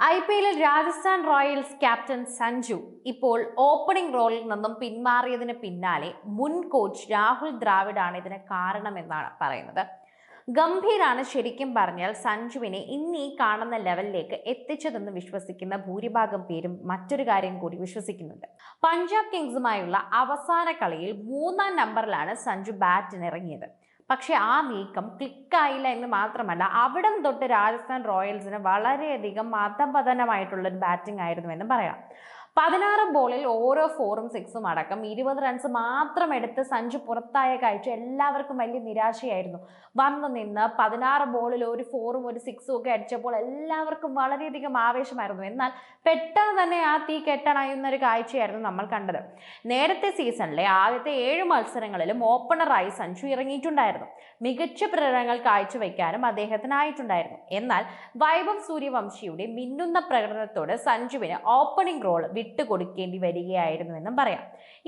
IPL Rajasthan Royals captain Sanju ഇപ്പോൾ opening റോളിൽ നിന്നും പിന്മാറിയതിന് പിന്നാലെ മുൻ കോച്ച് രാഹുൽ ദ്രാവിഡാണ് ഇതിന് കാരണമെന്നാണ് പറയുന്നത്. ഗംഭീരാണ് ശരിക്കും പറഞ്ഞാൽ സഞ്ജുവിനെ ഇന്ന് ഈ കാണുന്ന ലെവലിലേക്ക് എത്തിച്ചതെന്ന് വിശ്വസിക്കുന്ന ഭൂരിഭാഗം പേരും മറ്റൊരു കാര്യം കൂടി വിശ്വസിക്കുന്നുണ്ട്. പഞ്ചാബ് കിങ്സുമായുള്ള അവസാന കളിയിൽ 3-ാം നമ്പറിലാണ് സഞ്ജു ബാറ്റിനിറങ്ങിയത്. പക്ഷെ ആ നീക്കം ക്ലിക്കായില്ല എന്ന് മാത്രമല്ല, അവിടം തൊട്ട് രാജസ്ഥാൻ റോയൽസിന് വളരെയധികം അധപതനമായിട്ടുള്ളൊരു ബാറ്റിംഗ് ആയിരുന്നു എന്ന് പറയാം. 16 ബോളിൽ ഓരോ 4ഉം 6ഉം അടക്കം 20 റൺസ് മാത്രം എടുത്ത് സഞ്ജു പുറത്തായ കാഴ്ച എല്ലാവർക്കും വലിയ നിരാശയായിരുന്നു. വന്നു നിന്ന് 16 ബോളിൽ ഒരു 4ഉം ഒരു 6ഉം ഒക്കെ അടിച്ചപ്പോൾ എല്ലാവർക്കും വളരെയധികം ആവേശമായിരുന്നു. എന്നാൽ പെട്ടെന്ന് തന്നെ ആ തീ കെട്ടണയുന്ന ഒരു കാഴ്ചയായിരുന്നു നമ്മൾ കണ്ടത്. നേരത്തെ സീസണിലെ ആദ്യത്തെ 7 മത്സരങ്ങളിലും ഓപ്പണറായി സഞ്ജു ഇറങ്ങിയിട്ടുണ്ടായിരുന്നു. മികച്ച പ്രകടനങ്ങൾ കാഴ്ചവെക്കാനും അദ്ദേഹത്തിനായിട്ടുണ്ടായിരുന്നു. എന്നാൽ വൈഭവ് സൂര്യവംശിയുടെ മിന്നുന്ന പ്രകടനത്തോട് സഞ്ജുവിന് ഓപ്പണിംഗ് റോൾ വിട്ടുകൊടുക്കേണ്ടി വരികയായിരുന്നുവെന്നും പറയാം.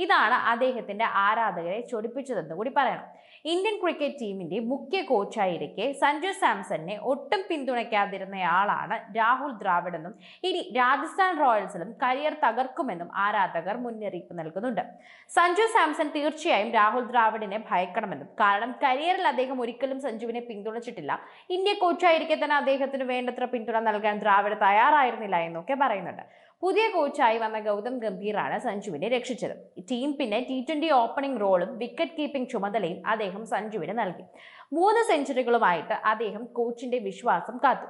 ഇതാണ് അദ്ദേഹത്തിന്റെ ആരാധകരെ ചൊടിപ്പിച്ചതെന്ന് കൂടി പറയണം. ഇന്ത്യൻ ക്രിക്കറ്റ് ടീമിന്റെ മുഖ്യ കോച്ചായിരിക്കെ സഞ്ജു സാംസണിനെ ഒട്ടും പിന്തുണയ്ക്കാതിരുന്നയാളാണ് രാഹുൽ ദ്രാവിഡ് എന്നും ഇനി രാജസ്ഥാൻ റോയൽസിലും കരിയർ തകർക്കുമെന്നും ആരാധകർ മുന്നറിയിപ്പ് നൽകുന്നുണ്ട്. സഞ്ജു സാംസൺ തീർച്ചയായും രാഹുൽ ദ്രാവിഡിനെ ഭയക്കണമെന്നും, കാരണം കരിയറിൽ അദ്ദേഹം ഒരിക്കലും സഞ്ജുവിനെ പിന്തുണച്ചിട്ടില്ല. ഇന്ത്യ കോച്ചായിരിക്കെ തന്നെ അദ്ദേഹത്തിന് വേണ്ടത്ര പിന്തുണ നൽകാൻ ദ്രാവിഡ് തയ്യാറായിരുന്നില്ല എന്നൊക്കെ പറയുന്നുണ്ട്. പുതിയ കോച്ചായി വന്ന ഗൗതം ഗംഭീറാണ് സഞ്ജുവിനെ രക്ഷിച്ചത്. ടീം പിന്നെ T20 ഓപ്പണിംഗ് റോളും വിക്കറ്റ് കീപ്പിംഗ് ചുമതലയും അദ്ദേഹം സഞ്ജുവിന് നൽകി. 3 സെഞ്ചുറികളുമായിട്ട് അദ്ദേഹം കോച്ചിന്റെ വിശ്വാസം കാത്തു.